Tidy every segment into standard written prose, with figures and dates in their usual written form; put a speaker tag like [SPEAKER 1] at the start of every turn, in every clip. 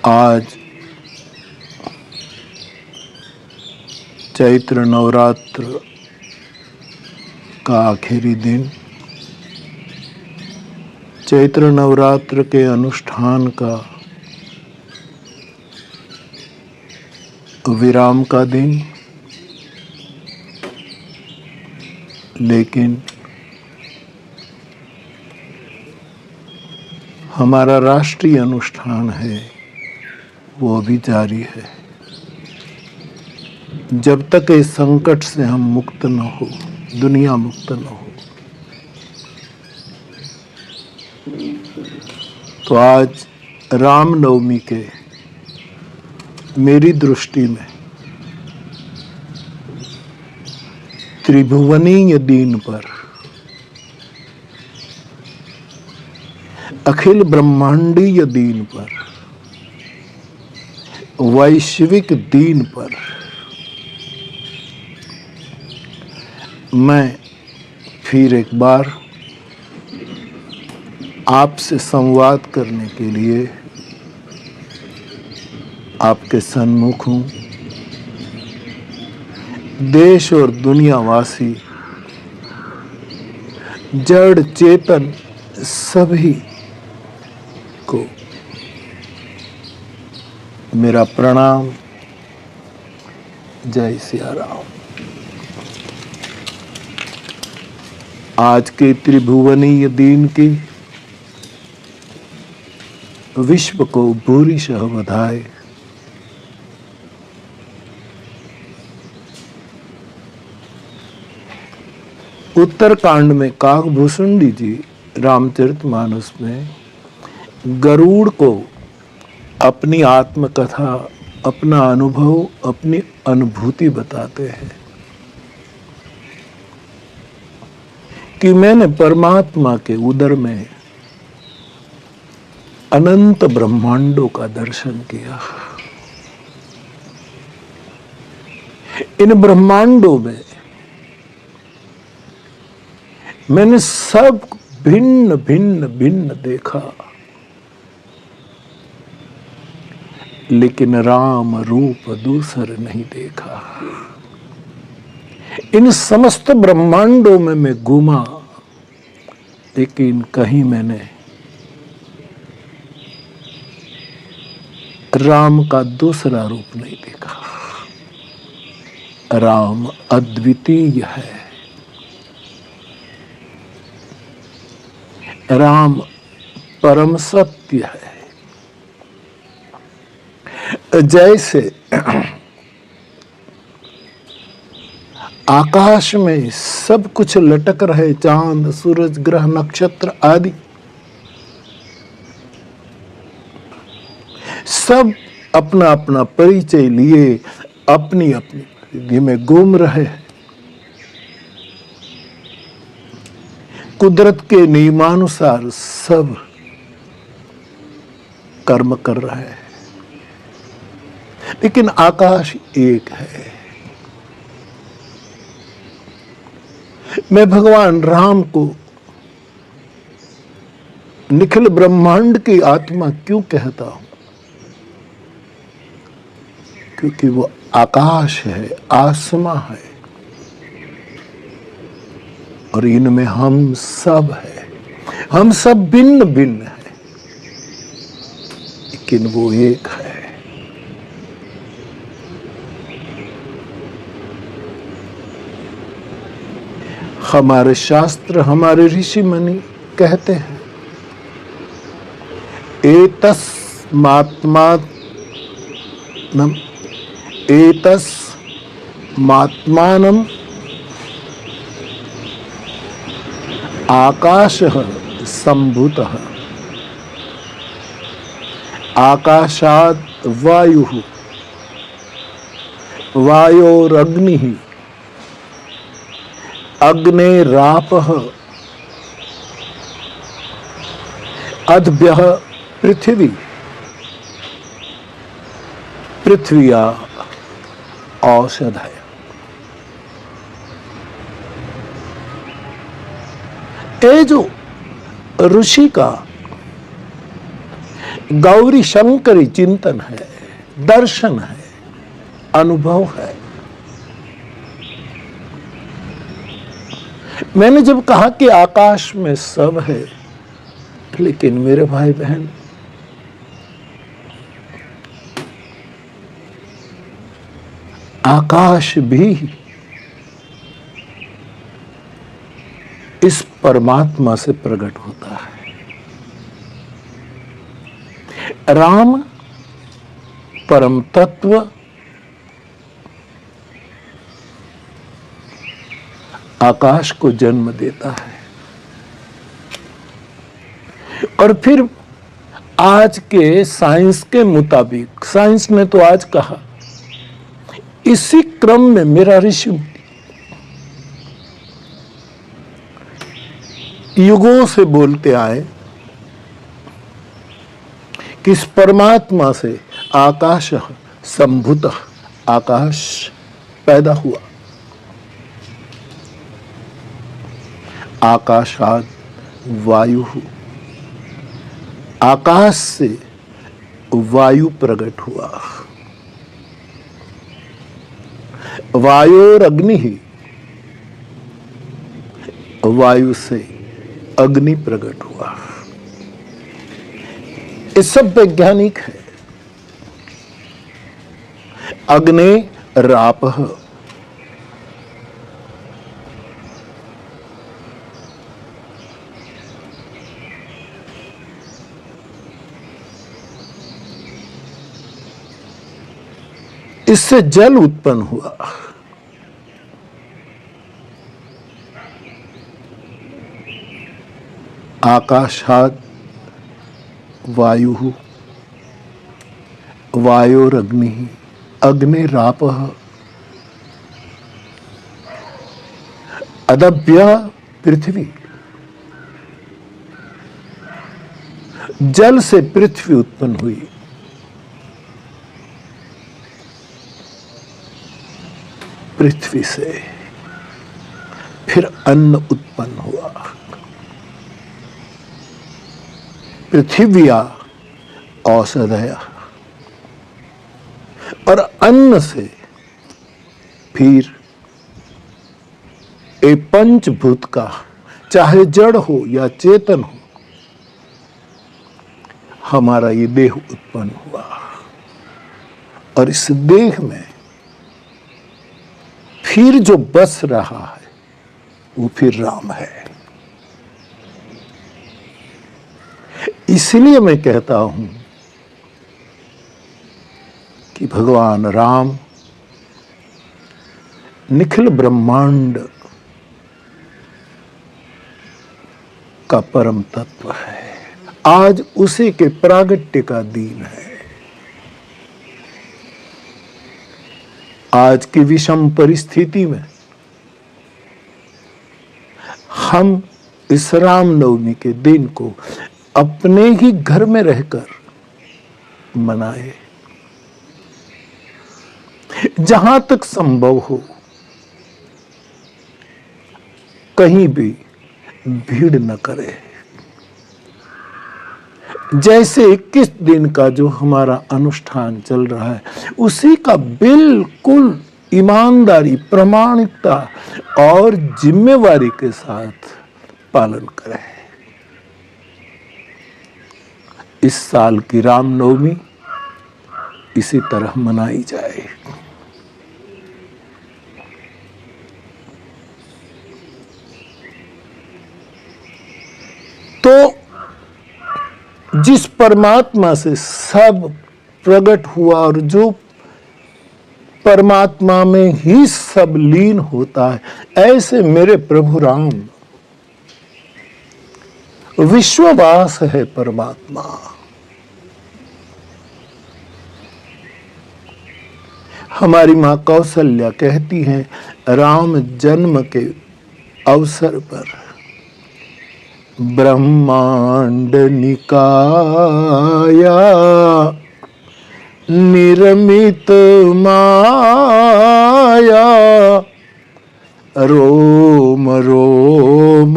[SPEAKER 1] आज चैत्र नवरात्र का आखिरी दिन, चैत्र नवरात्र के अनुष्ठान का विराम का दिन, लेकिन हमारा राष्ट्रीय अनुष्ठान है वो अभी जारी है। जब तक इस संकट से हम मुक्त न हो, दुनिया मुक्त न हो, तो आज रामनवमी के मेरी दृष्टि में त्रिभुवनीय दिन पर, अखिल ब्रह्मांडीय दिन पर, वैश्विक दिन पर मैं फिर एक बार आपसे संवाद करने के लिए आपके सन्मुख हूं। देश और दुनियावासी, जड़ चेतन सभी को मेरा प्रणाम। जय सिया राम। आज के त्रिभुवनीय दिन की विश्व को भूरिशः बधाई। उत्तरकांड में काकभूषुंडी जी रामचरितमानस में गरुड़ को अपनी आत्मकथा, अपना अनुभव, अपनी अनुभूति बताते हैं कि मैंने परमात्मा के उदर में अनंत ब्रह्मांडों का दर्शन किया। इन ब्रह्मांडों में मैंने सब भिन्न भिन्न भिन्न देखा, लेकिन राम रूप दूसर नहीं देखा। इन समस्त ब्रह्मांडों में मैं घूमा, लेकिन कहीं मैंने राम का दूसरा रूप नहीं देखा। राम अद्वितीय है, राम परम सत्य है। जैसे आकाश में सब कुछ लटक रहे, चांद, सूरज, ग्रह, नक्षत्र आदि, सब अपना अपना परिचय लिए अपनी अपनी परिधि में घूम रहे हैं। कुदरत के नियमानुसार सब कर्म कर रहे हैं, लेकिन आकाश एक है। मैं भगवान राम को निखिल ब्रह्मांड की आत्मा क्यों कहता हूं? क्योंकि वो आकाश है, आसमां है, और इनमें हम सब है। हम सब भिन्न भिन्न है, लेकिन वो एक है। हमारे शास्त्र, हमारे ऋषि मुनि कहते हैं, एतस्मात्मानं आकाशः सम्भूतः, आकाशात् वायुः, वायोरग्निः, अग्नेरापः, अद्भ्यः पृथ्वी, पृथ्व्या औषधय। ये जो ऋषि का गौरी शंकरी चिंतन है, दर्शन है, अनुभव है। मैंने जब कहा कि आकाश में सब है, लेकिन मेरे भाई बहन, आकाश भी इस परमात्मा से प्रकट होता है। राम परम तत्व आकाश को जन्म देता है। और फिर आज के साइंस के मुताबिक, साइंस ने तो आज कहा, इसी क्रम में मेरा ऋषि युगों से बोलते आए कि इस परमात्मा से आकाश संभूत, आकाश पैदा हुआ। आकाशाद वायु, आकाश से वायु प्रकट हुआ। वायोर अग्नि ही, वायु से अग्नि प्रकट हुआ। ये सब वैज्ञानिक है। अग्नि रापः, इससे जल उत्पन्न हुआ। आकाशाद वायु, वायोरग्नि, अग्निरापः, अदभ्य पृथ्वी, जल से पृथ्वी उत्पन्न हुई। पृथ्वी से फिर अन्न उत्पन्न हुआ। पृथिव्या औषधया, और अन्न से फिर ए पंचभूत का, चाहे जड़ हो या चेतन हो, हमारा ये देह उत्पन्न हुआ। और इस देह में फिर जो बस रहा है वो फिर राम है। इसलिए मैं कहता हूं कि भगवान राम निखिल ब्रह्मांड का परम तत्व है। आज उसी के प्रागट्य का दिन है। आज की विषम परिस्थिति में हम इस रामनवमी के दिन को अपने ही घर में रहकर मनाए। जहां तक संभव हो कहीं भी भीड़ न करे। जैसे 21 दिन का जो हमारा अनुष्ठान चल रहा है, उसी का बिल्कुल ईमानदारी, प्रामाणिकता और जिम्मेवारी के साथ पालन करें। इस साल की रामनवमी इसी तरह मनाई जाए। तो जिस परमात्मा से सब प्रकट हुआ और जो परमात्मा में ही सब लीन होता है, ऐसे मेरे प्रभु राम विश्ववास है परमात्मा। हमारी मां कौशल्या कहती हैं, राम जन्म के अवसर पर ब्रह्मांड निकाया निर्मित माया, रोम रोम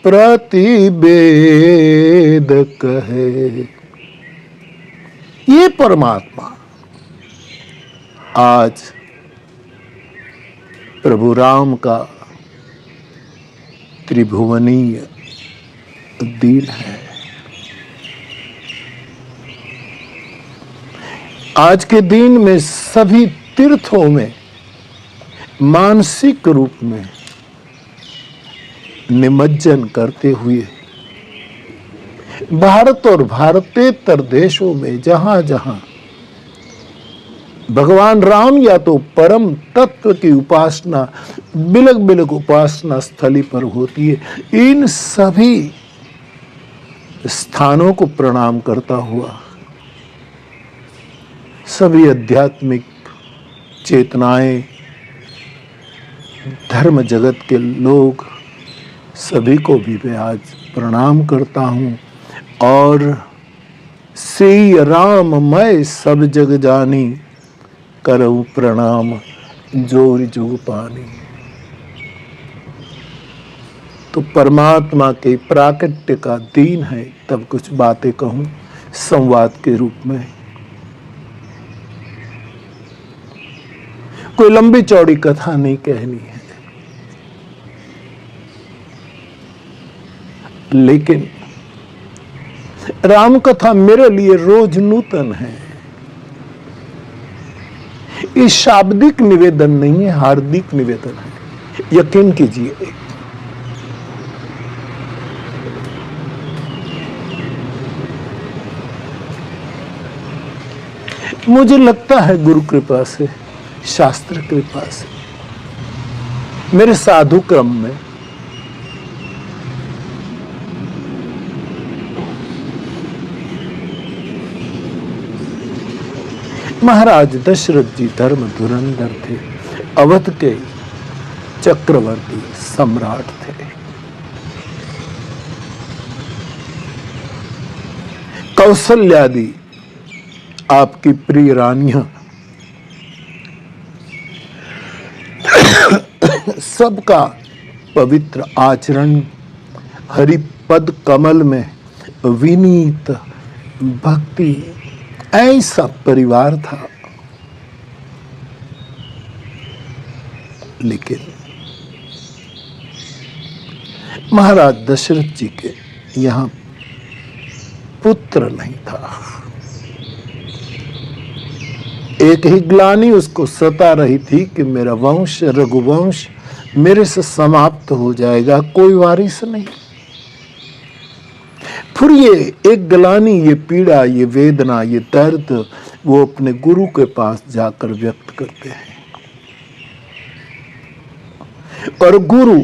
[SPEAKER 1] प्रतिवेद कहे। ये परमात्मा आज प्रभु राम का त्रिभुवनीय दीन है। आज के दिन में सभी तीर्थों में मानसिक रूप में निमज्जन करते हुए भारत और भारतेतर देशों में जहां जहां भगवान राम या तो परम तत्व की उपासना बिलग बिलग उपासना स्थली पर होती है, इन सभी स्थानों को प्रणाम करता हुआ सभी आध्यात्मिक चेतनाएं, धर्म जगत के लोग सभी को भी मैं आज प्रणाम करता हूं। और श्री राम मैं सब जग जानी, करऊं प्रणाम जोर जुग पानी। तो परमात्मा के प्राकट्य का दिन है, तब कुछ बातें कहूं संवाद के रूप में। कोई लंबी चौड़ी कथा नहीं कहनी है, लेकिन राम कथा मेरे लिए रोज नूतन है। ये शाब्दिक निवेदन नहीं है, हार्दिक निवेदन है। यकीन कीजिए, मुझे लगता है गुरु कृपा से, शास्त्र कृपा से, मेरे साधु क्रम में महाराज दशरथ जी धर्म धुरंधर थे, अवध के चक्रवर्ती सम्राट थे। कौशल्यादि आपकी प्रिय रानियां सबका पवित्र आचरण, हरिपद कमल में विनीत भक्ति, ऐसा परिवार था। लेकिन महाराज दशरथ जी के यहां पुत्र नहीं था। एक ही ग्लानि उसको सता रही थी कि मेरा वंश रघुवंश मेरे से समाप्त हो जाएगा, कोई वारिस नहीं। फिर ये एक ग्लानि, ये पीड़ा, ये वेदना, ये दर्द वो अपने गुरु के पास जाकर व्यक्त करते हैं। और गुरु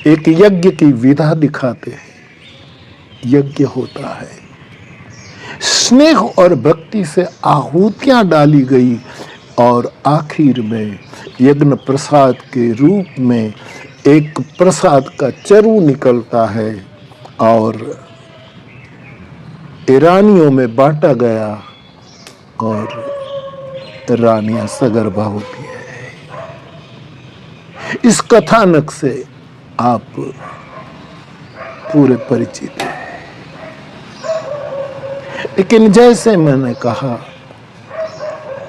[SPEAKER 1] एक यज्ञ की विधा दिखाते हैं। यज्ञ होता है, स्नेह और भक्ति से आहुतियां डाली गई और आखिर में यज्ञ प्रसाद के रूप में एक प्रसाद का चरु निकलता है और रानियों में बांटा गया और रानियां सगर्भा होती है। इस कथानक से आप पूरे परिचित हैं। लेकिन जैसे मैंने कहा,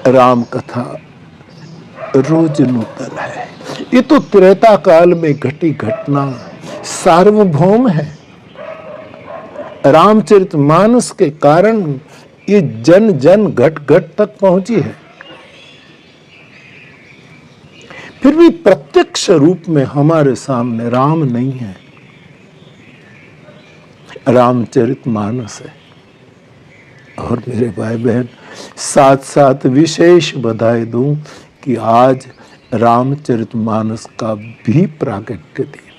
[SPEAKER 1] राम कथा रोज नूतन है। ये तो त्रेता काल में घटी घटना सार्वभौम है। रामचरितमानस के कारण ये जन जन घट घट तक पहुंची है। फिर भी प्रत्यक्ष रूप में हमारे सामने राम नहीं है, रामचरितमानस है। और मेरे भाई बहन, साथ साथ विशेष बधाई दूं कि आज रामचरितमानस का भी प्राकट्य दिन है।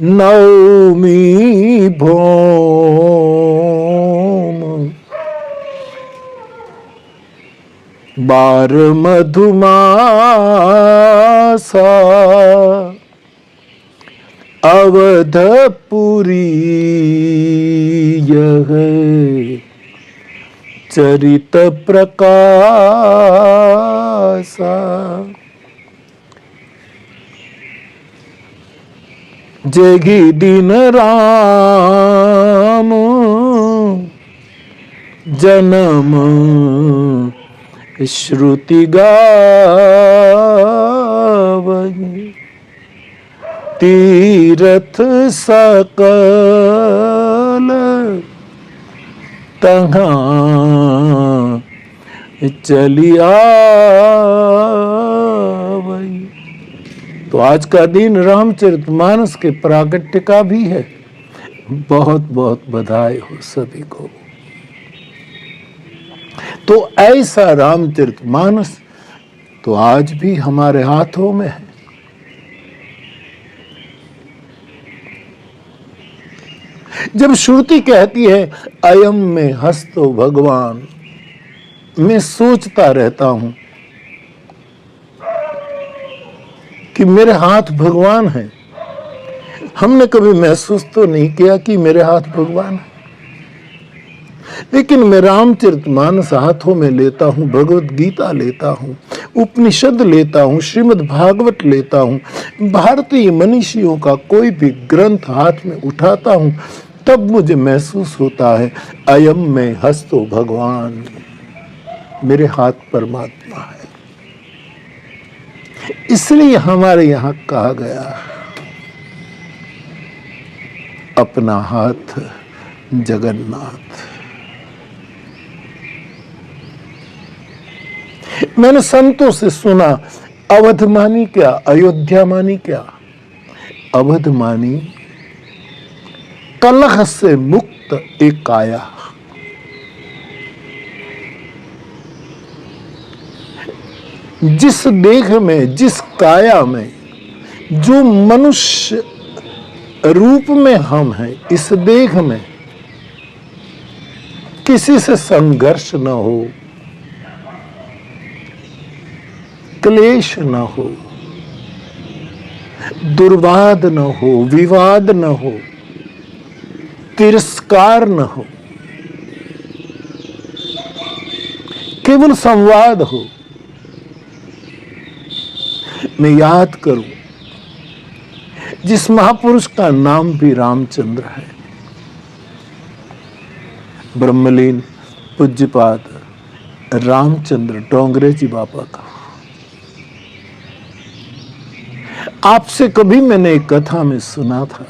[SPEAKER 1] नवमी भौम बार मधुमासा, अवधपुरी यह चरित प्रकाशा। जेगी दिन राम जन्म श्रुति गावही, तीरथ सकल तहाँ चलिया वही। तो आज का दिन रामचरितमानस के प्राकट्य का भी है। बहुत बहुत बधाई हो सभी को। तो ऐसा रामचरितमानस तो आज भी हमारे हाथों में है। जब श्रुति कहती है अयम में हस्तो भगवान, मैं सोचता रहता हूं कि मेरे हाथ भगवान है। हमने कभी महसूस तो नहीं किया कि मेरे हाथ भगवान है, लेकिन मैं रामचरितमानस हाथों में लेता हूं, भगवत गीता लेता हूं, उपनिषद लेता हूं, श्रीमद् भागवत लेता हूं, भारतीय मनीषियों का कोई भी ग्रंथ हाथ में उठाता हूं, तब मुझे महसूस होता है अयम में हस्तो भगवान, मेरे हाथ परमात्मा है। इसलिए हमारे यहां कहा गया अपना हाथ जगन्नाथ। मैंने संतों से सुना अवध मानी क्या, अयोध्या मानी क्या। अवध मानी कलह से मुक्त एक काया। जिस देह में, जिस काया में, जो मनुष्य रूप में हम हैं, इस देह में किसी से संघर्ष न हो, क्लेश न हो, दुर्वाद न हो, विवाद न हो, तिरस्कार न हो, केवल संवाद हो। मैं याद करूं जिस महापुरुष का नाम भी रामचंद्र है, ब्रह्मलीन पूज्यपाद रामचंद्र डोंगरे जी बाबा का। आपसे कभी मैंने एक कथा में सुना था,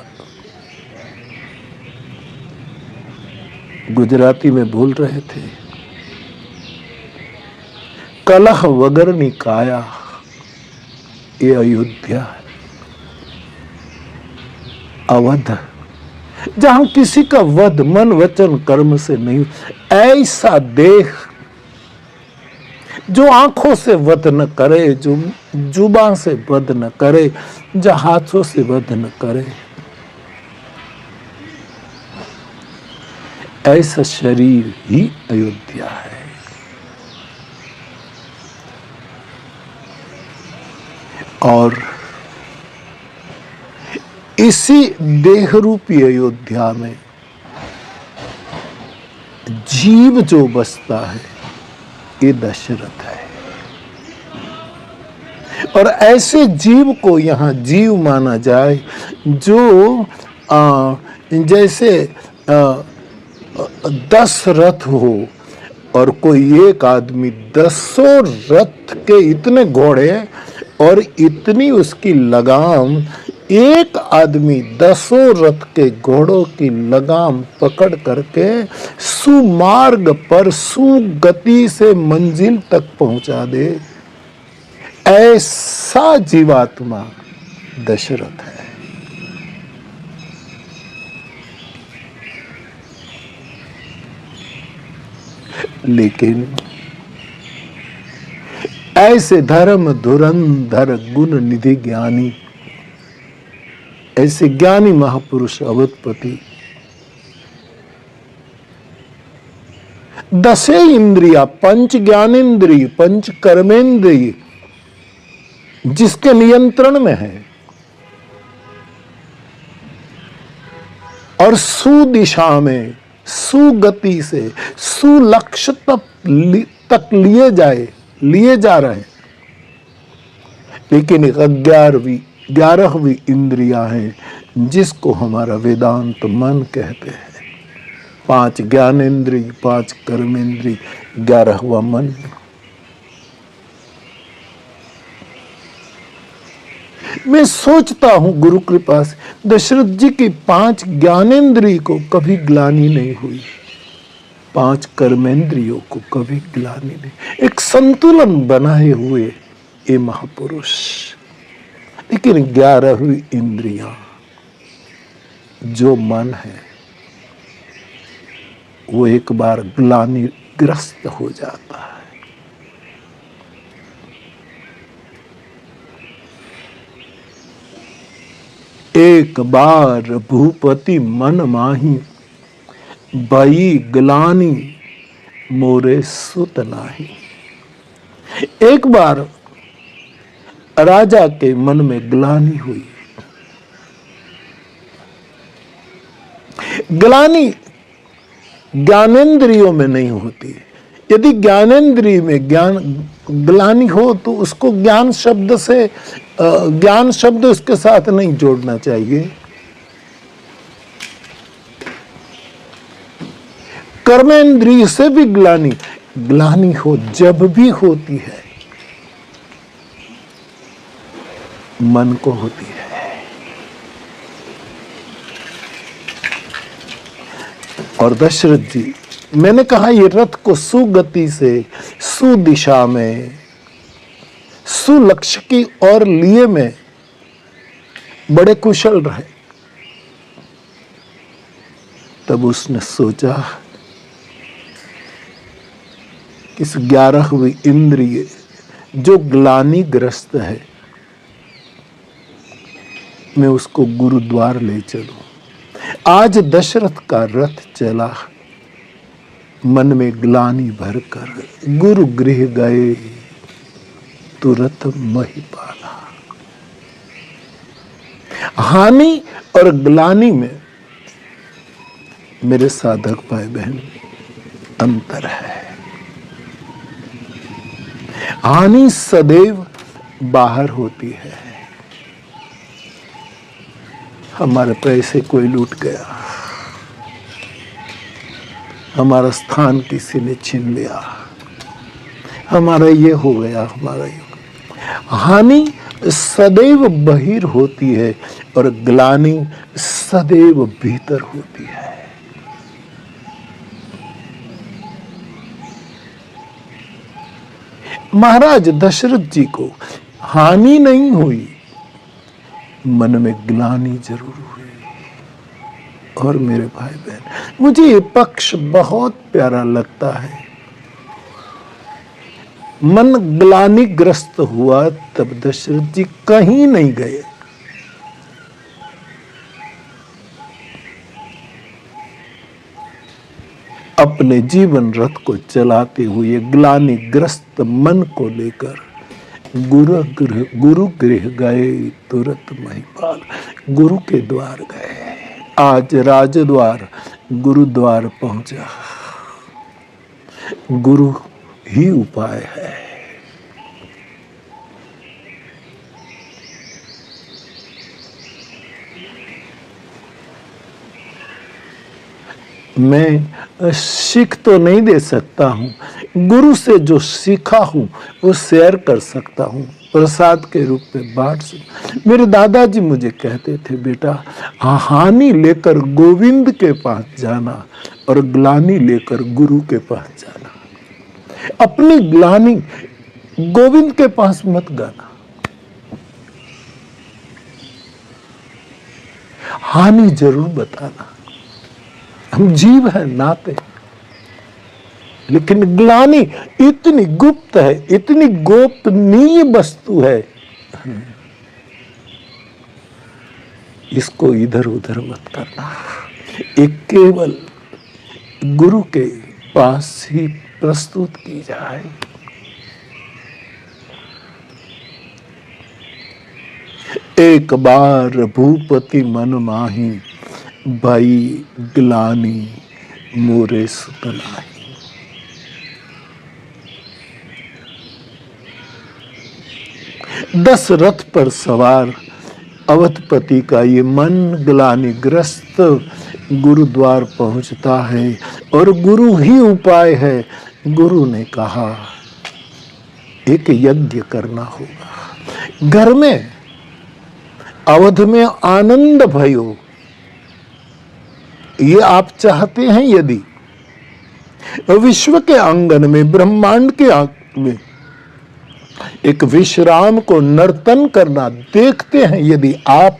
[SPEAKER 1] गुजराती में बोल रहे थे, कलह वगरनी काया ये अयोध्या है, अवध, जहां किसी का वध मन वचन कर्म से नहीं। ऐसा देह जो आंखों से वध न करे, जो जुबान से वध न करे, जो हाथों से वध न करे, ऐसा शरीर ही अयोध्या है। और इसी देह रूपी अयोध्या में जीव जो बसता है ये दशरथ है। और ऐसे जीव को यहां जीव माना जाए जो जैसे 10 रथ हो और कोई एक आदमी 10 रथ के इतने घोड़े और इतनी उसकी लगाम, एक आदमी 10 रथ के घोड़ों की लगाम पकड़ करके सुमार्ग पर सुगति से मंजिल तक पहुंचा दे, ऐसा जीवात्मा दशरथ है। लेकिन ऐसे धर्म धुरंधर गुण निधि ज्ञानी, ऐसे ज्ञानी महापुरुष अवधपति 10 इंद्रिया, पंच ज्ञानेन्द्रिय, पंच कर्मेंद्रिय जिसके नियंत्रण में है और सुदिशा में, सुगति से सुलक्ष्य तक लिए जा रहे हैं, लेकिन 11वीं इंद्रियां हैं जिसको हमारा वेदांत मन कहते हैं। 5 ज्ञानेंद्रिय, 5 कर्मेंद्रिय, 11वां मन। मैं सोचता हूं गुरु कृपा से दशरथ जी की 5 ज्ञानेंद्रिय को कभी ग्लानि नहीं हुई, 5 कर्मेंद्रियों को कभी ग्लानि नहीं। एक संतुलन बनाए हुए ये महापुरुष। लेकिन 11वीं इंद्रियां जो मन है वो एक बार ग्लानिग्रस्त हो जाता है। एक बार भूपति मन माही, भई ग्लानि मोरे सुत नाही। एक बार राजा के मन में ग्लानि हुई। ग्लानि ज्ञानेंद्रियों में नहीं होती। यदि ज्ञानेंद्रिय में ग्लानि हो तो उसको ज्ञान शब्द उसके साथ नहीं जोड़ना चाहिए। कर्मेंद्रिय से भी ग्लानि हो जब भी होती है, मन को होती है। और दशरथ जी, मैंने कहा ये रथ को सुगति से, सुदिशा में, सुलक्ष्य की ओर लिए में बड़े कुशल रहे। तब उसने सोचा कि इस 11वीं इंद्रिय जो ग्लानिग्रस्त है, मैं उसको गुरुद्वार ले चलूं। आज दशरथ का रथ चला, मन में ग्लानि भरकर गुरु गृह गए, तुरत महिपाला। हानि और ग्लानि में मेरे साधक भाई बहन अंतर है। हानि सदैव बाहर होती है। हमारे पैसे कोई लूट गया, हमारा स्थान किसी ने छीन लिया, हमारा ये हो गया, हमारा ये। हानि सदैव बाहिर होती है और ग्लानि सदैव भीतर होती है। महाराज दशरथ जी को हानि नहीं हुई, मन में ग्लानि जरूर हुई। और मेरे भाई बहन, मुझे ये पक्ष बहुत प्यारा लगता है। मन ग्लानिग्रस्त हुआ तब दशरथ जी कहीं नहीं गए। अपने जीवन रथ को चलाते हुए ग्लानिग्रस्त मन को लेकर गुरु गृह गए, तुरत महिपाल। गुरु के द्वार गए। आज राजद्वार गुरुद्वार पहुंचा। गुरु ही उपाय है। मैं सीख तो नहीं दे सकता हूं, गुरु से जो सीखा हूं वो शेयर कर सकता हूं, प्रसाद के रूप में बांट सकता। मेरे दादाजी मुझे कहते थे, बेटा हानि लेकर गोविंद के पास जाना और ग्लानि लेकर गुरु के पास जाना। अपनी ग्लानि गोविंद के पास मत गाना। हानि जरूर बताना। हम जीव है नाते, लेकिन ग्लानि इतनी गुप्त है, इतनी गोपनीय वस्तु है, इसको इधर उधर मत करना। एक केवल गुरु के पास ही प्रस्तुत की जाए। एक बार भूपति मन माही, भाई ग्लानि मोरे सुत नाही। दस रथ पर सवार अवधपति का ये मन ग्लानिग्रस्त गुरुद्वार पहुंचता है और गुरु ही उपाय है। गुरु ने कहा एक यज्ञ करना होगा, घर में अवध में आनंद भयो, ये आप चाहते हैं यदि विश्व के आंगन में, ब्रह्मांड के आंगन में एक विश्राम को नर्तन करना देखते हैं, यदि आप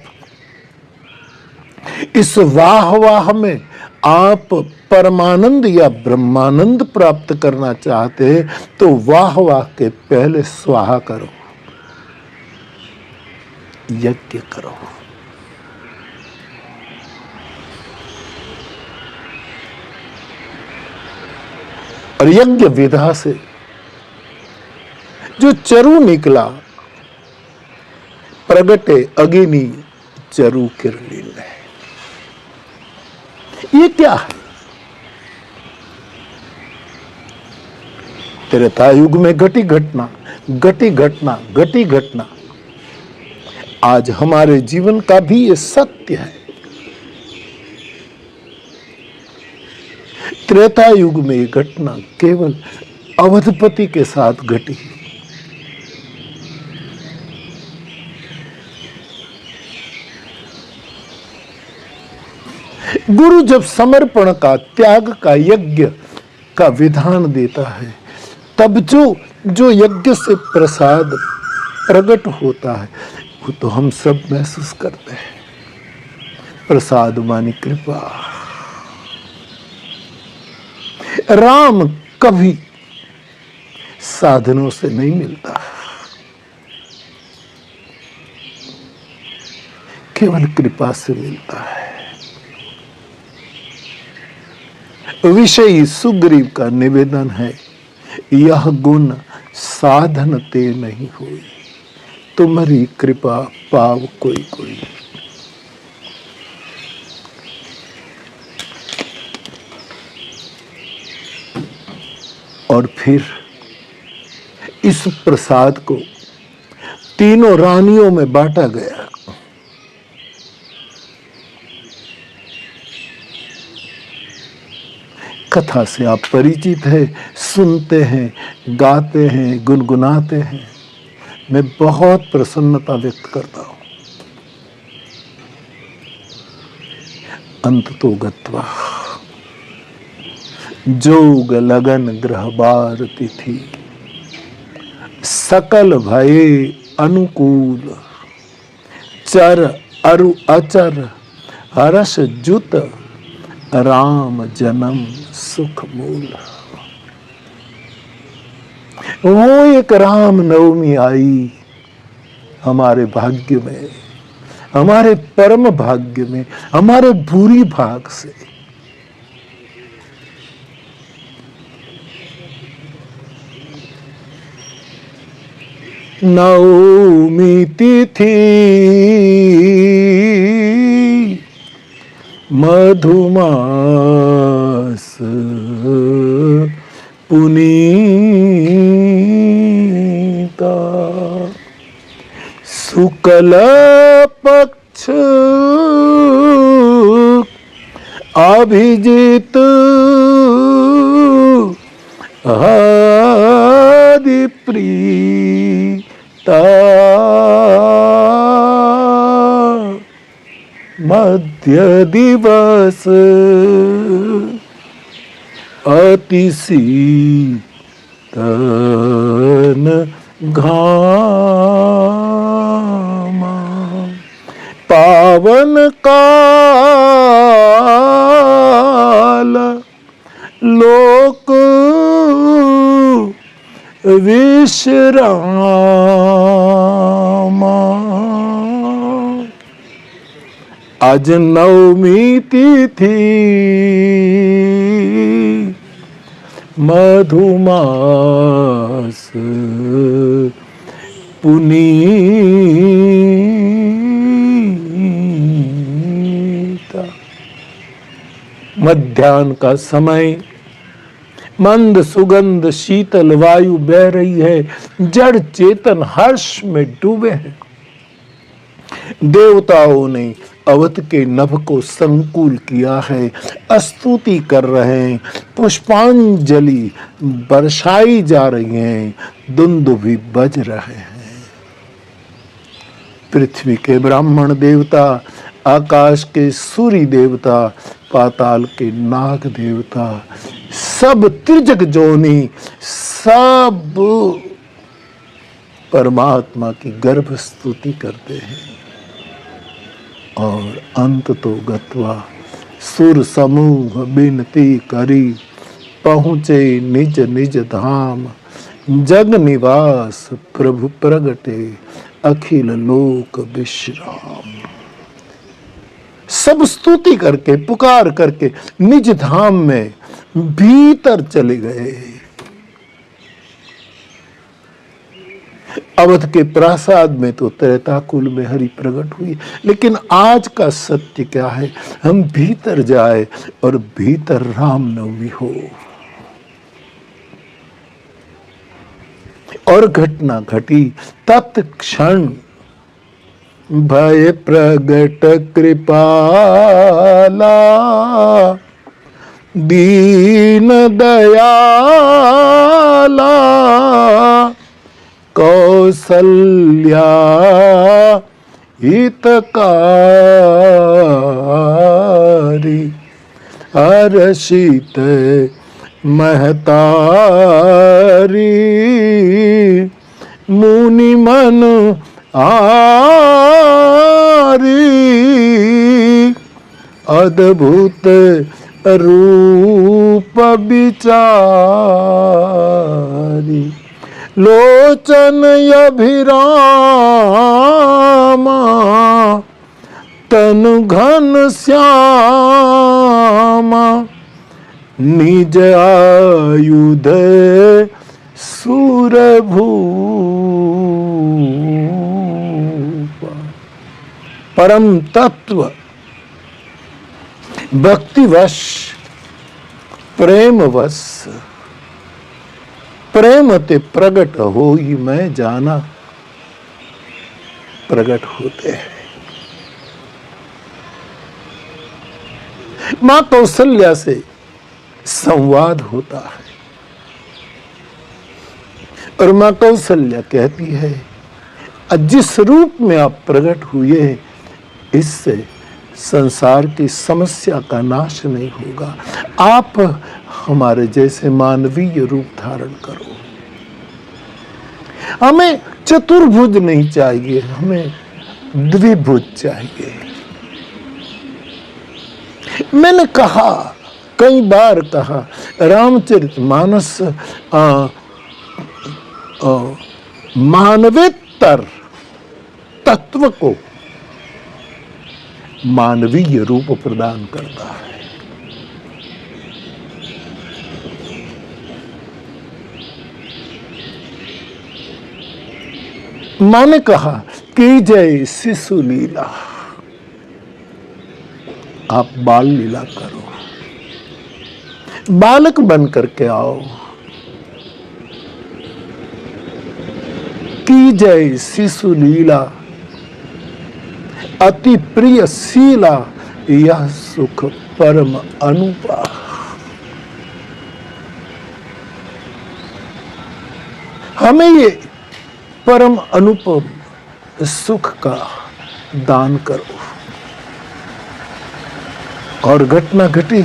[SPEAKER 1] इस वाह वाह में आप परमानंद या ब्रह्मानंद प्राप्त करना चाहते हैं तो वाह वाह के पहले स्वाहा करो, यज्ञ करो। और यज्ञ विधा से जो चरु निकला, प्रगटे अगिनी चरु किरलीन है। ये क्या है? त्रेतायुग में घटी घटना, घटी घटना, घटी घटना आज हमारे जीवन का भी ये सत्य है। त्रेतायुग में ये घटना केवल अवधपति के साथ घटी। गुरु जब समर्पण का, त्याग का, यज्ञ का विधान देता है, तब जो यज्ञ से प्रसाद प्रकट होता है वो तो हम सब महसूस करते हैं। प्रसाद मानी कृपा। राम कभी साधनों से नहीं मिलता, केवल कृपा से मिलता है। विषयी सुग्रीव का निवेदन है, यह गुण साधन ते नहीं हुई, तुम्हारी कृपा पाव कोई कोई। और फिर इस प्रसाद को तीनों रानियों में बांटा गया। कथा से आप परिचित हैं, सुनते हैं, गाते हैं, गुनगुनाते हैं। मैं बहुत प्रसन्नता व्यक्त करता हूं। अंत तो गत्वा जोग लगन ग्रह बार तिथि, सकल भये अनुकूल, चर अरु अचर हर्ष जुत, राम जन्म सुख मूल। वो एक राम नवमी आई हमारे भाग्य में, हमारे परम भाग्य में, हमारे भूरी भाग से। नवमी तिथि मधुमास पुनीता, शुक्ल पक्ष अभिजित, आदि प्रीता, मध्य दिवस अति शीतन घामा, पावन काल लोक विश्रामा। आज नवमी तिथि मधुमास पुनीता। मध्याह्न का समय, मंद सुगंध शीतल वायु बह रही है, जड़ चेतन हर्ष में डूबे हैं। देवताओं ने अवध के नभ को संकुल किया है, स्तुति कर रहे हैं, पुष्पांजलि बरसाई जा रही हैं, दुंदुभि बज रहे हैं। पृथ्वी के ब्राह्मण देवता, आकाश के सूर्य देवता, पाताल के नाग देवता, सब त्रिजग जोनी, सब परमात्मा की गर्भ स्तुति करते हैं। और अंत तो गत्वा सुर समूह बिनती करी, पहुँचे निज निज धाम, जग निवास प्रभु प्रगटे, अखिल लोक विश्राम। सब स्तुति करके पुकार करके निज धाम में भीतर चले गए। अवध के प्रासाद में तो त्रैताकुल में हरि प्रकट हुई, लेकिन आज का सत्य क्या है? हम भीतर जाए और भीतर रामनवमी हो। और घटना घटी तत्क्षण, भय प्रगट कृपाला, दीन दयाला, कौसल्या हितकारी, हर्षित महतारी, मुनि मन आरी, अद्भुत रूप विचारी, लोचन अभिरामा, तनु घन श्यामा, निज आयुध सूरभूपा। परम तत्व भक्तिवश, प्रेमवश, प्रेम ते प्रगट होई मैं जाना, प्रगट होते हैं। मां कौशल्या से संवाद होता है और मां कौशल्या कहती है, जिस रूप में आप प्रकट हुए इससे संसार की समस्या का नाश नहीं होगा। आप हमारे जैसे मानवीय रूप धारण करो। हमें चतुर्भुज नहीं चाहिए, हमें द्विभुज चाहिए। मैंने कहा, कई बार कहा, रामचरितमानस मानवेतर तत्व को मानवीय रूप प्रदान करता है। मां ने कहा कि जय शिशु लीला, आप बाल लीला करो, बालक बन करके आओ। की जय शिशु लीला, अति प्रिय शीला, यह सुख परम अनुपा। हमें ये परम अनुपम सुख का दान करो। और घटना घटी,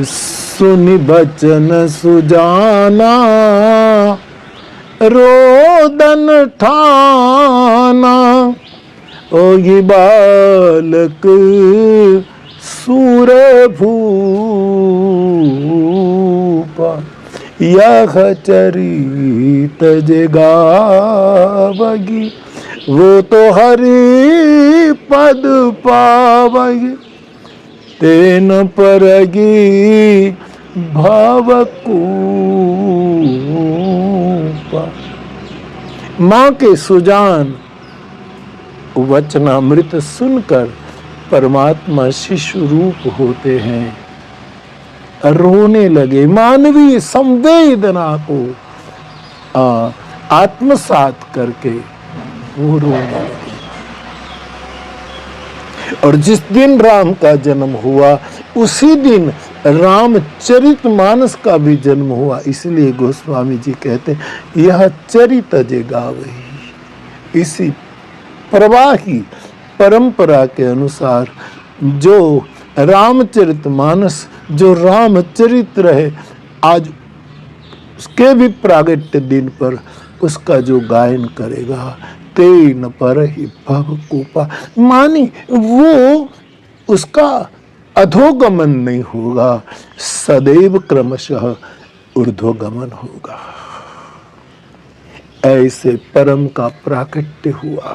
[SPEAKER 1] सुनि बचन सुजाना, रोदन ठाना, ओ ये बालक सूरभूपा, यह चरित जगावगी, वो तो हरि पद पावगी, तेन परगी भावकूपा। मां के सुजान वचनामृत सुनकर परमात्मा शिशु रूप होते हैं, रोने लगे। मानवीय संवेदना को आत्मसात करके वो रोने लगे। और जिस दिन राम का जन्म हुआ उसी दिन रामचरितमानस का भी जन्म हुआ। इसलिए गोस्वामी जी कहते हैं यह चरित जे गावही। इसी प्रवाही परंपरा के अनुसार जो रामचरितमानस, जो रामचरित्र है, आज उसके भी प्रागट्य दिन पर उसका जो गायन करेगा तेन पर ही भव कूपा, मानी वो उसका अधोगमन नहीं होगा, सदैव क्रमशः ऊर्ध्वगमन होगा। ऐसे परम का प्राकट्य हुआ।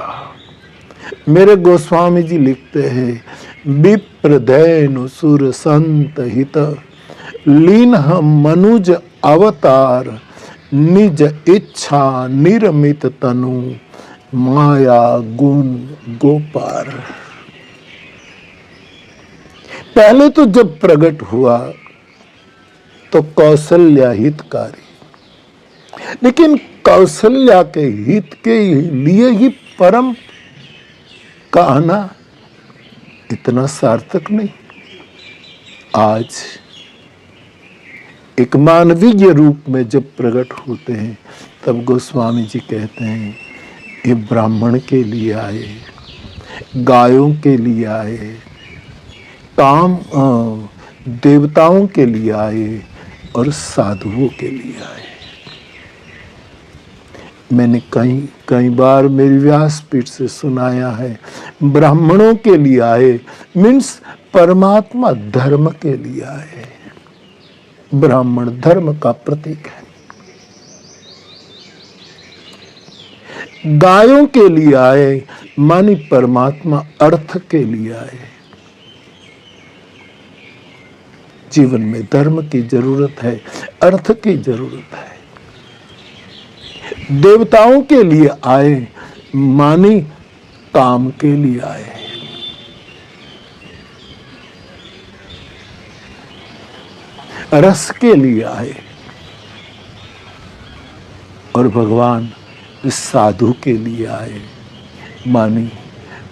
[SPEAKER 1] मेरे गोस्वामी जी लिखते हैं विप्रदैनु सुर संत हित लीन मनुज अवतार निज इच्छा निर्मित तनु माया गुण गोपार। पहले तो जब प्रकट हुआ तो कौशल्या हितकारी, लेकिन कौशल्या के हित के लिए ही परम का आना इतना सार्थक नहीं। आज एक मानवीय रूप में जब प्रकट होते हैं तब गोस्वामी जी कहते हैं ये ब्राह्मण के लिए आए, गायों के लिए आए, काम देवताओं के लिए आए और साधुओं के लिए आए। मैंने कई बार मेरी व्यासपीठ से सुनाया है, ब्राह्मणों के लिए आए मीन्स परमात्मा धर्म के लिए आए। ब्राह्मण धर्म का प्रतीक है। गायों के लिए आए मानी परमात्मा अर्थ के लिए आए। जीवन में धर्म की जरूरत है, अर्थ की जरूरत है। देवताओं के लिए आए मानी काम के लिए आए। रस के लिए आए और भगवान इस साधु के लिए आए मानी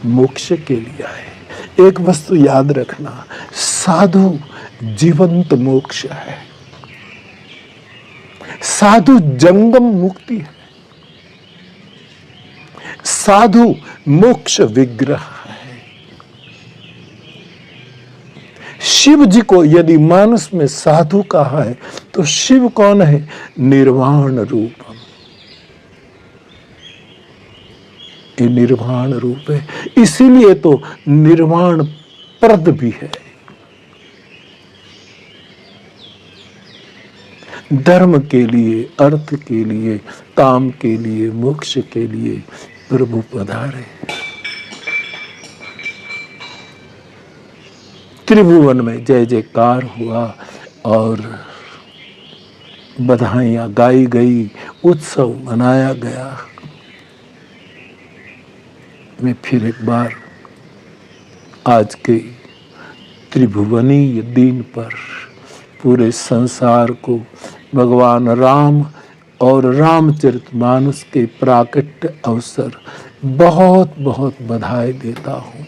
[SPEAKER 1] मोक्ष के लिए आए। एक वस्तु याद रखना, साधु जीवंत मोक्ष है, साधु जंगम मुक्ति है, साधु मोक्ष विग्रह है। शिव जी को यदि मानस में साधु कहा है तो शिव कौन है? निर्वाण रूप। ये निर्वाण रूप है, इसीलिए तो निर्वाण प्रद भी है। धर्म के लिए, अर्थ के लिए, काम के लिए, मोक्ष के लिए प्रभु पधारे। त्रिभुवन में जय जयकार हुआ और बधाइयां गाई गई, उत्सव मनाया गया। मैं फिर एक बार आज के त्रिभुवनीय दिन पर पूरे संसार को भगवान राम और रामचरितमानस के प्राकट्य अवसर बहुत बहुत बधाई देता हूँ।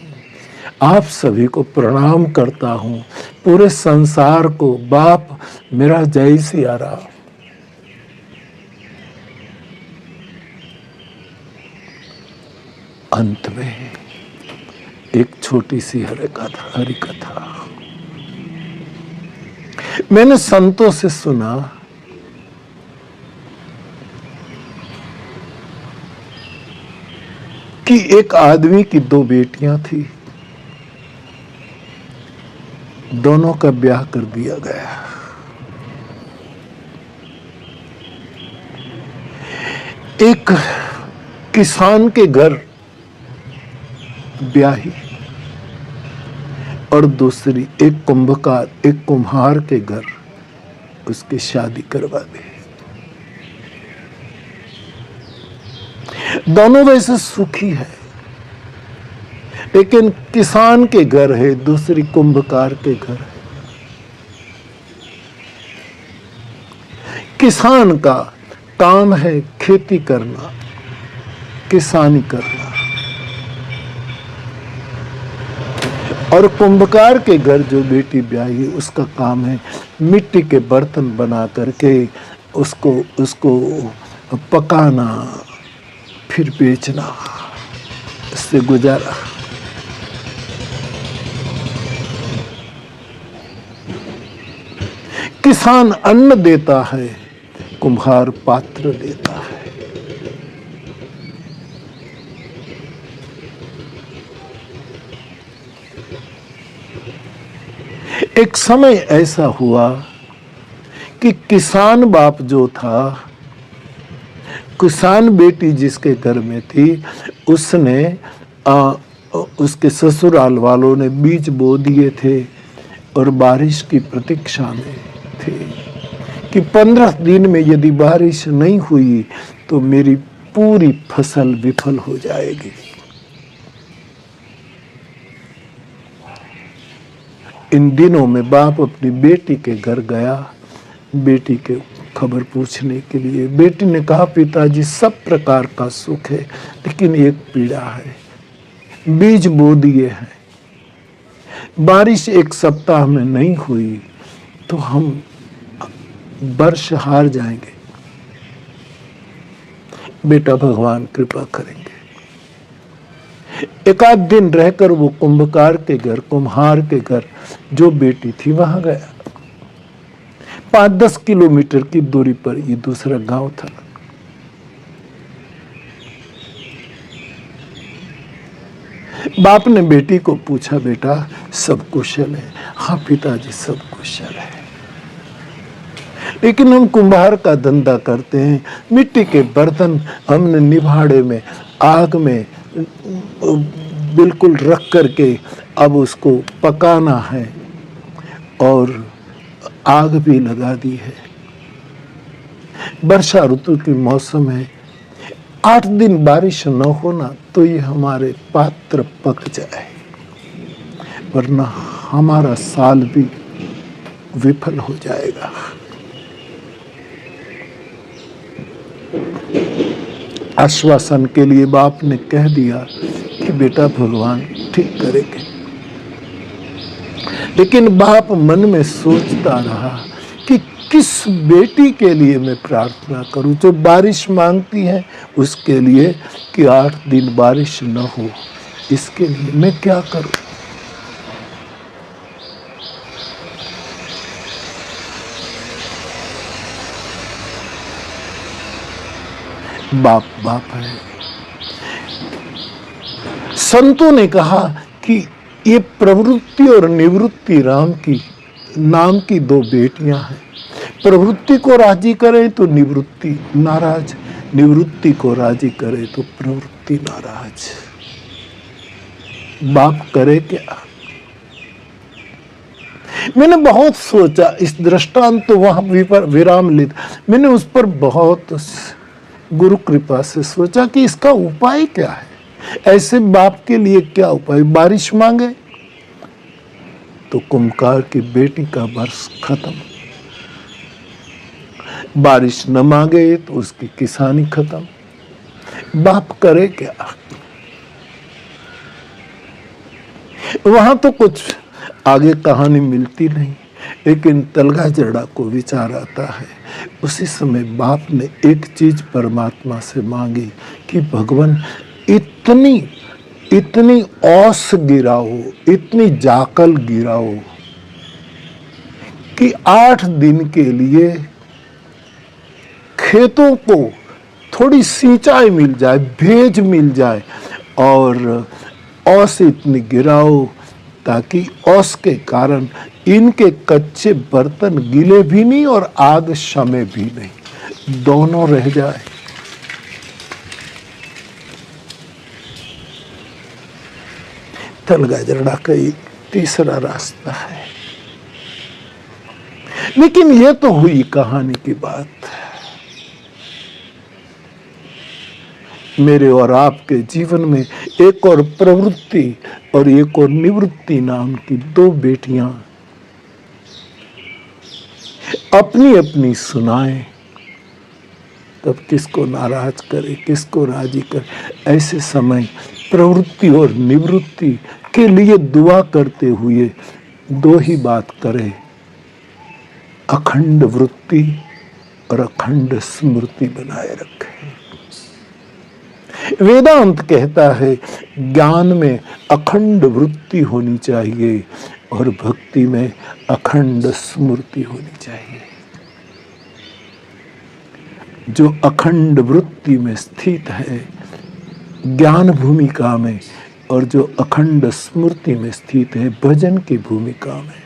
[SPEAKER 1] आप सभी को प्रणाम करता हूँ, पूरे संसार को। बाप मेरा जय सिया राम। अंत में एक छोटी सी हरि कथा। मैंने संतों से सुना कि एक आदमी की दो बेटियां थी, दोनों का ब्याह कर दिया गया। एक किसान के घर ब्याही और दूसरी एक कुंभकार, एक कुम्हार के घर उसकी शादी करवा दी। दोनों वैसे सुखी है, लेकिन किसान के घर है, दूसरी कुंभकार के घर है। किसान का काम है खेती करना, किसानी करना। और कुंभकार के घर जो बेटी ब्याही उसका काम है मिट्टी के बर्तन बना करके उसको पकाना, फिर बेचना, इससे गुजारा। किसान अन्न देता है, कुम्हार पात्र देता है। एक समय ऐसा हुआ कि किसान बाप जो था, किसान बेटी जिसके घर में थी, उसने उसके ससुराल वालों ने बीज बो दिए थे और बारिश की प्रतीक्षा में थे कि 15 दिन में यदि बारिश नहीं हुई तो मेरी पूरी फसल विफल हो जाएगी। इन दिनों में बाप अपनी बेटी के घर गया, बेटी के खबर पूछने के लिए। बेटी ने कहा, पिताजी सब प्रकार का सुख है लेकिन एक पीड़ा है, बीज बो दिए हैं, बारिश 1 सप्ताह में नहीं हुई तो हम वर्ष हार जाएंगे। बेटा भगवान कृपा करेंगे। एक आध दिन रहकर वो कुंभकार के घर, कुम्हार के घर जो बेटी थी वहां गया। 5-10 किलोमीटर की दूरी पर ये दूसरा गांव था। बाप ने बेटी को पूछा, बेटा सब कुशल है? हाँ पिताजी सब कुशल है, लेकिन हम कुम्हार का धंधा करते हैं, मिट्टी के बर्तन हमने निभाड़े में आग में बिल्कुल रख करके अब उसको पकाना है और आग भी लगा दी है। वर्षा ऋतु की मौसम है, 8 दिन बारिश न होना तो ये हमारे पात्र पक जाए, वरना हमारा साल भी विफल हो जाएगा। आश्वासन के लिए बाप ने कह दिया कि बेटा भगवान ठीक करेंगे। लेकिन बाप मन में सोचता रहा कि किस बेटी के लिए मैं प्रार्थना करूं जो बारिश मांगती है उसके लिए कि 8 दिन बारिश न हो, इसके लिए मैं क्या करूं। बाप है। संतों ने कहा कि ये प्रवृत्ति और निवृत्ति राम की नाम की 2 बेटियां हैं। प्रवृत्ति को राजी करे तो निवृत्ति नाराज, निवृत्ति को राजी करे तो प्रवृत्ति नाराज। बाप करे क्या? मैंने बहुत सोचा, इस दृष्टांत तो वहां विराम लेता, मैंने उस पर बहुत गुरु कृपा से सोचा कि इसका उपाय क्या है। ऐसे बाप के लिए क्या उपाय? बारिश मांगे तो कुम्भकार की बेटी का वर्ष खत्म, बारिश न मांगे तो उसकी किसानी खत्म। बाप करे क्या? वहां तो कुछ आगे कहानी मिलती नहीं, लेकिन तलगा जड़ा को विचार आता है। उसी समय बाप ने एक चीज परमात्मा से मांगी कि भगवान इतनी औस गिराओ, इतनी जाकल गिराओ कि 8 दिन के लिए खेतों को थोड़ी सिंचाई मिल जाए, भेज मिल जाए, और औस इतनी गिराओ ताकि औस के कारण इनके कच्चे बर्तन गीले भी नहीं और आग शमे भी नहीं, दोनों रह जाए। तलगा जड़ा का तीसरा रास्ता है। लेकिन यह तो हुई कहानी की बात। मेरे और आपके जीवन में एक और प्रवृत्ति और एक और निवृत्ति नाम की 2 बेटियां अपनी अपनी सुनाएं। तब किसको नाराज करे, किसको राजी करे। ऐसे समय प्रवृत्ति और निवृत्ति के लिए दुआ करते हुए दो ही बात करे, अखंड वृत्ति और अखंड स्मृति बनाए रखे। वेदांत कहता है ज्ञान में अखंड वृत्ति होनी चाहिए और भक्ति में अखंड स्मृति होनी चाहिए। जो अखंड वृत्ति में स्थित है ज्ञान भूमिका में, और जो अखंड स्मृति में स्थित है भजन की भूमिका में,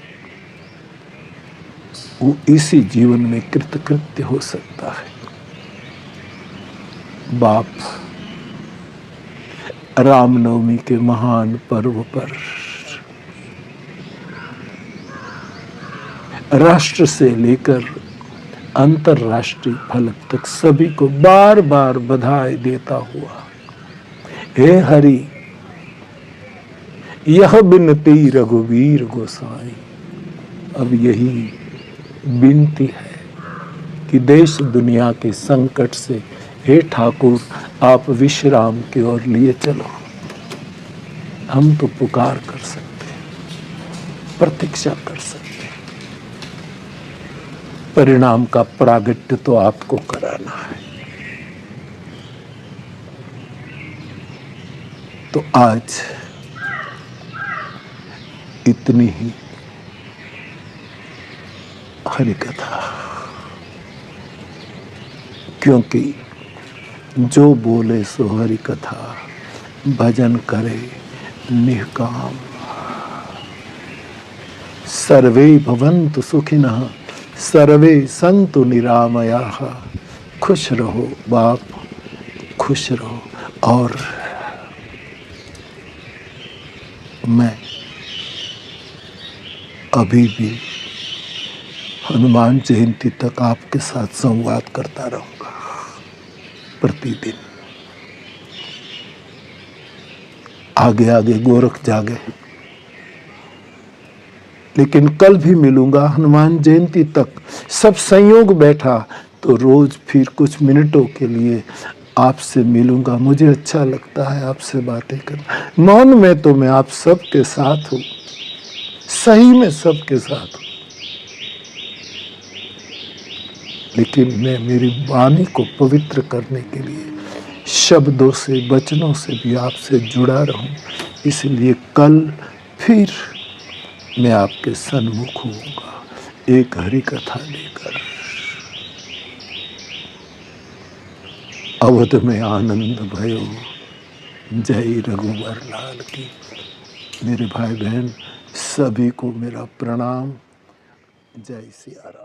[SPEAKER 1] वो इसी जीवन में कृतकृत्य हो सकता है। बाप रामनवमी के महान पर्व पर राष्ट्र से लेकर अंतरराष्ट्रीय फलक तक सभी को बार बार बधाई देता हुआ, हे हरि यह बिनती रघुवीर गोसाई। अब यही विनती है कि देश दुनिया के संकट से हे ठाकुर आप विश्राम की ओर लिए चलो। हम तो पुकार कर सकते हैं, प्रतीक्षा कर सकते हैं, परिणाम का प्रागट्य तो आपको कराना है। तो आज इतनी ही हरि कथा, क्योंकि जो बोले सो हरि कथा, भजन करे निष्काम। सर्वे भवन्तु सुखिनः, सर्वे सन्तु निरामयाः। खुश रहो बाप, खुश रहो। और मैं अभी भी हनुमान जयंती तक आपके साथ संवाद करता रहूंगा प्रतिदिन। आगे आगे गोरख जागे, लेकिन कल भी मिलूंगा हनुमान जयंती तक। सब संयोग बैठा तो रोज फिर कुछ मिनटों के लिए आपसे मिलूंगा। मुझे अच्छा लगता है आपसे बातें करना। मौन में तो मैं आप सबके साथ हूँ, सही में सबके साथ हूँ, लेकिन मैं मेरी वाणी को पवित्र करने के लिए शब्दों से, वचनों से भी आपसे जुड़ा रहूं। इसलिए कल फिर मैं आपके सन्मुख होऊंगा एक हरि कथा लेकर। अवध में आनंद भयो, जय रघुवर लाल की। मेरे भाई बहन सभी को मेरा प्रणाम। जय सिया राम।